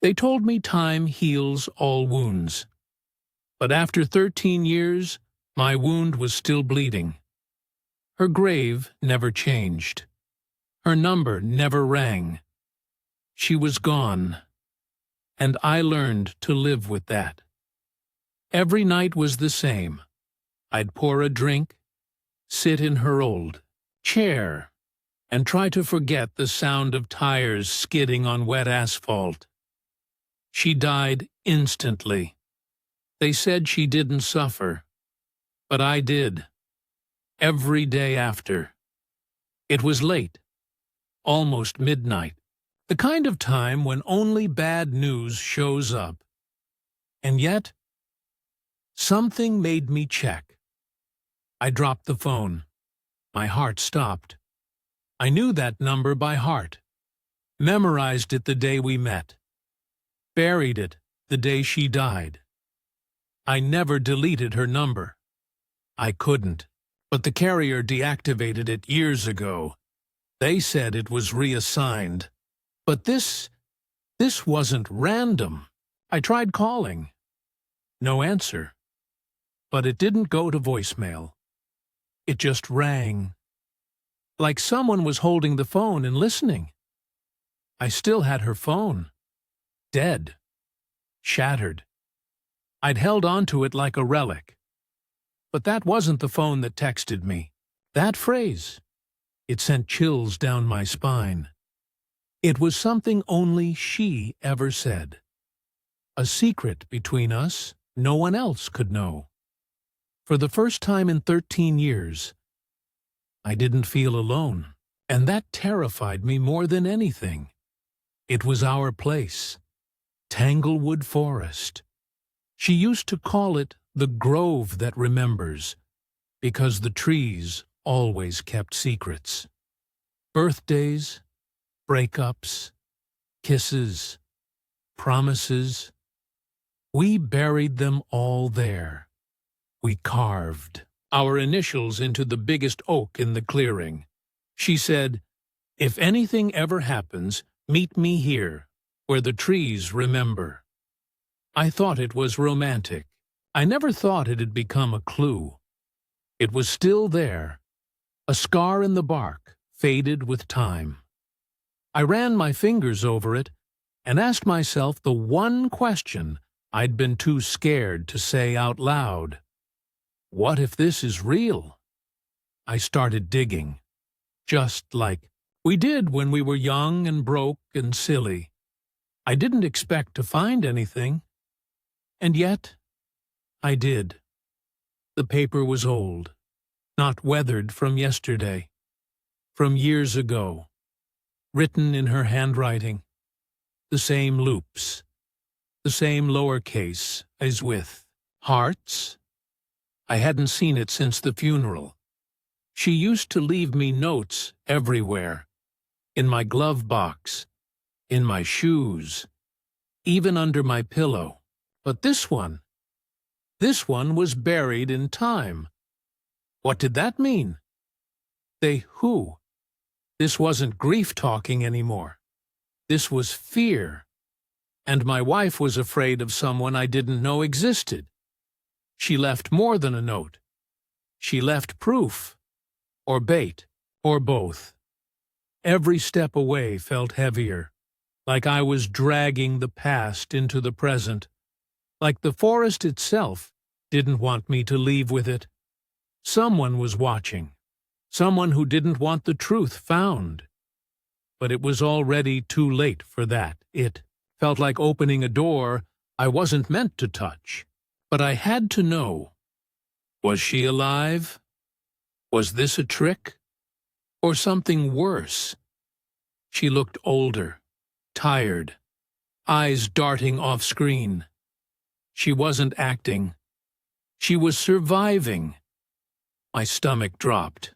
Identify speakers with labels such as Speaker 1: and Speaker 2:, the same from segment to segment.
Speaker 1: They told me time heals all wounds. But after 13 years, my wound was still bleeding. Her grave never changed. Her number never rang. She was gone, and I learned to live with that. Every night was the same. I'd pour a drink, sit in her old chair, and try to forget the sound of tires skidding on wet asphalt. She died instantly. They said she didn't suffer, but I did. Every day after. It was late, almost midnight, the kind of time when only bad news shows up. And yet, something made me check. I dropped the phone. My heart stopped. I knew that number by heart, memorized it the day we met, buried it the day she died. I never deleted her number. I couldn't, but the carrier deactivated it years ago. They said it was reassigned. But this wasn't random. I tried calling. No answer. But it didn't go to voicemail. It just rang. Like someone was holding the phone and listening. I still had her phone. Dead. Shattered. I'd held on to it like a relic. But that wasn't the phone that texted me. That phrase, it sent chills down my spine. It was something only she ever said. A secret between us no one else could know. For the first time in 13 years, I didn't feel alone, and that terrified me more than anything. It was our place, Tanglewood Forest. She used to call it the grove that remembers, because the trees always kept secrets. Birthdays, breakups, kisses, promises. We buried them all there. We carved our initials into the biggest oak in the clearing. She said, "If anything ever happens, meet me here, where the trees remember." I thought it was romantic. I never thought it had become a clue. It was still there, a scar in the bark, faded with time. I ran my fingers over it and asked myself the one question I'd been too scared to say out loud. What if this is real? I started digging, just like we did when we were young and broke and silly. I didn't expect to find anything, and yet I did. The paper was old, not weathered from yesterday, from years ago, written in her handwriting, the same loops, the same lowercase as with hearts. I hadn't seen it since the funeral. She used to leave me notes everywhere, in my glove box, in my shoes, even under my pillow. But this one was buried in time. What did that mean? They who? This wasn't grief talking anymore. This was fear. And my wife was afraid of someone I didn't know existed. She left more than a note. She left proof, or bait, or both. Every step away felt heavier, like I was dragging the past into the present, like the forest itself didn't want me to leave with it. Someone was watching, someone who didn't want the truth found. But it was already too late for that. It felt like opening a door I wasn't meant to touch. But I had to know. Was she alive? Was this a trick? Or something worse? She looked older, tired, eyes darting off screen. She wasn't acting. She was surviving. My stomach dropped.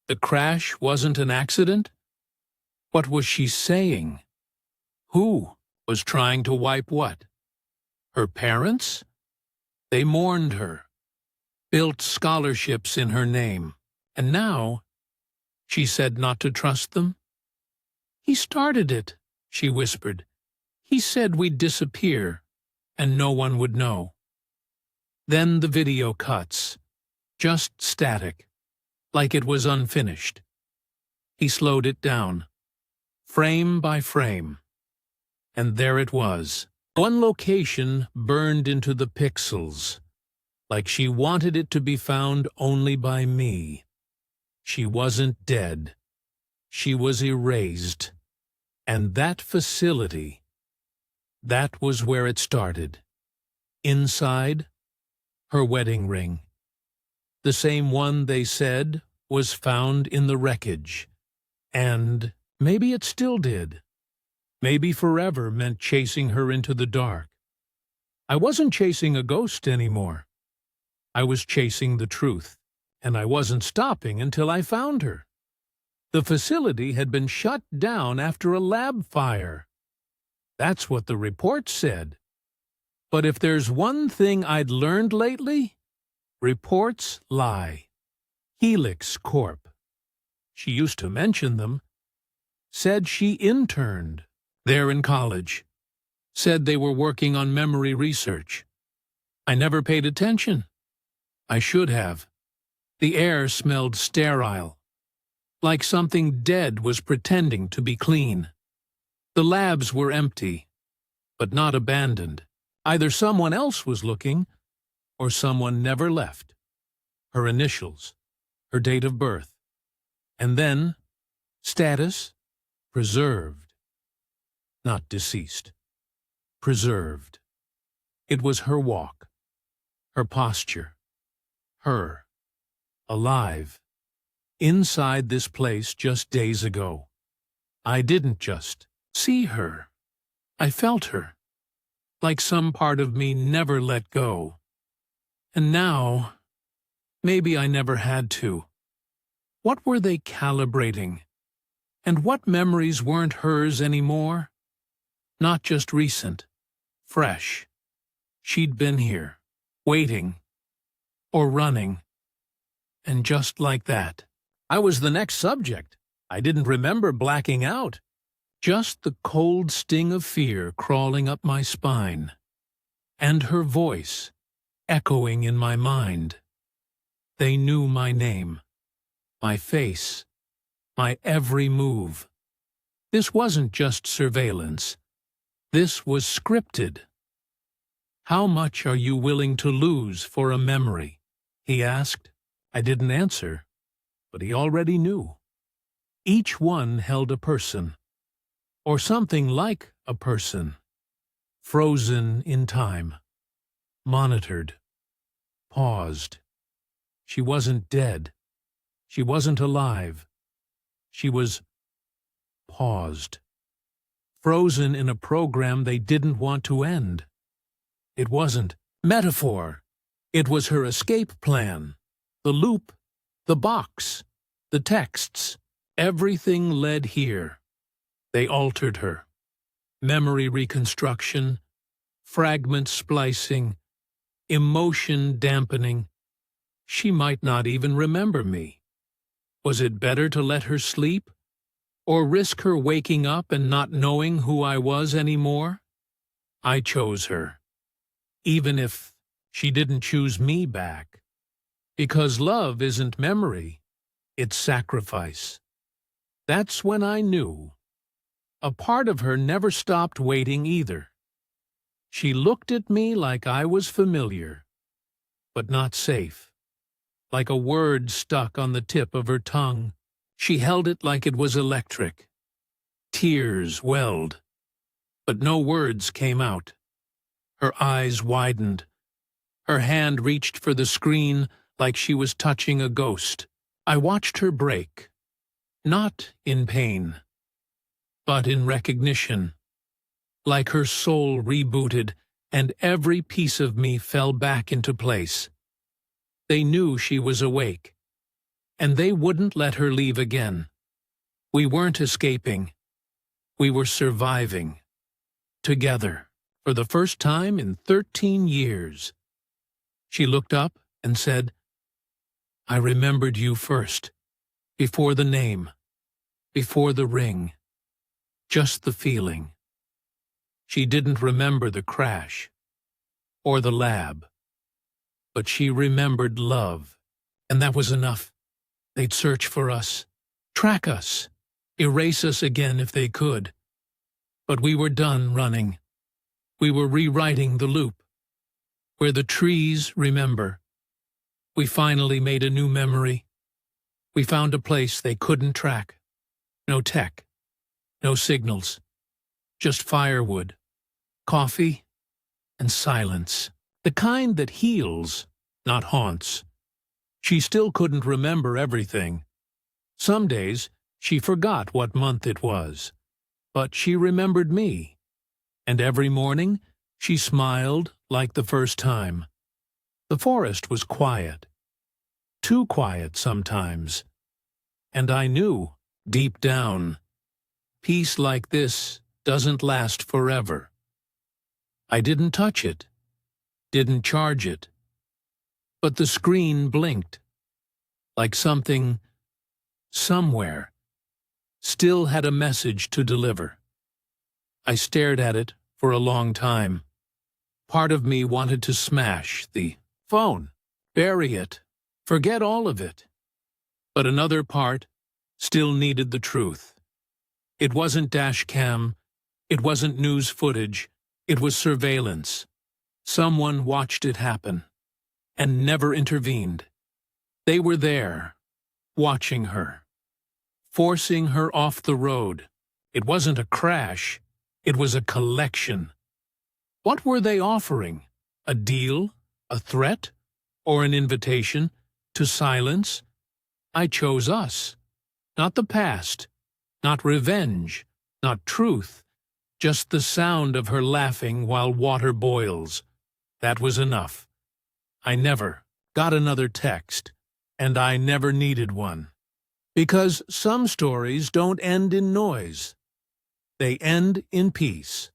Speaker 1: The crash wasn't an accident? What was she saying? Who was trying to wipe what? Her parents? They mourned her, built scholarships in her name, and now she said not to trust them. "He started it," she whispered. He said we'd disappear, and no one would know. Then the video cuts, just static, like it was unfinished. He slowed it down, frame by frame. And there it was. One location burned into the pixels, like she wanted it to be found only by me. She wasn't dead. She was erased. And that facility, that was where it started. Inside, her wedding ring. The same one they said was found in the wreckage. And maybe it still did. Maybe forever meant chasing her into the dark. I wasn't chasing a ghost anymore. I was chasing the truth, and I wasn't stopping until I found her. The facility had been shut down after a lab fire. That's what the report said. But if there's one thing I'd learned lately, reports lie. Helix Corp. She used to mention them. Said she interned there in college. Said they were working on memory research. I never paid attention. I should have. The air smelled sterile, like something dead was pretending to be clean. The labs were empty, but not abandoned. Either someone else was looking, or someone never left. Her initials, her date of birth, and then status preserved. Not deceased. Preserved. It was her walk, her posture, her, alive, inside this place just days ago. I didn't just see her. I felt her, like some part of me never let go. And now, maybe I never had to. What were they calibrating? And what memories weren't hers anymore? Not just recent, fresh. She'd been here, waiting, or running. And just like that, I was the next subject. I didn't remember blacking out. Just the cold sting of fear crawling up my spine. And her voice, echoing in my mind. They knew my name, my face, my every move. This wasn't just surveillance. This was scripted. How much are you willing to lose for a memory? He asked. I didn't answer, but he already knew. Each one held a person, or something like a person, frozen in time, monitored, paused. She wasn't dead. She wasn't alive. She was paused. Frozen in a program they didn't want to end. It wasn't metaphor. It was her escape plan. The loop, the box, the texts, everything led here. They altered her. Memory reconstruction, fragment splicing, emotion dampening. She might not even remember me. Was it better to let her sleep? Or risk her waking up and not knowing who I was anymore? I chose her, even if she didn't choose me back. Because love isn't memory, it's sacrifice. That's when I knew. A part of her never stopped waiting either. She looked at me like I was familiar, but not safe. Like a word stuck on the tip of her tongue. She held it like it was electric. Tears welled, but no words came out. Her eyes widened. Her hand reached for the screen like she was touching a ghost. I watched her break, not in pain, but in recognition. Like her soul rebooted and every piece of me fell back into place. They knew she was awake. And they wouldn't let her leave again. We weren't escaping. We were surviving. Together, for the first time in 13 years. She looked up and said, I remembered you first, before the name, before the ring, just the feeling. She didn't remember the crash or the lab, but she remembered love, and that was enough. They'd search for us, track us, erase us again if they could. But we were done running. We were rewriting the loop. Where the trees remember. We finally made a new memory. We found a place they couldn't track. No tech, no signals, just firewood, coffee, and silence. The kind that heals, not haunts. She still couldn't remember everything. Some days she forgot what month it was, but she remembered me. And every morning she smiled like the first time. The forest was quiet, too quiet sometimes. And I knew, deep down, peace like this doesn't last forever. I didn't touch it, didn't charge it, but the screen blinked, like something, somewhere, still had a message to deliver. I stared at it for a long time. Part of me wanted to smash the phone, bury it, forget all of it. But another part still needed the truth. It wasn't dash cam, it wasn't news footage, it was surveillance. Someone watched it happen and never intervened. They were there, watching her, forcing her off the road. It wasn't a crash, it was a collection. What were they offering? A deal? A threat? Or an invitation to silence? I chose us. Not the past. Not revenge. Not truth. Just the sound of her laughing while water boils. That was enough. I never got another text, and I never needed one. Because some stories don't end in noise. They end in peace.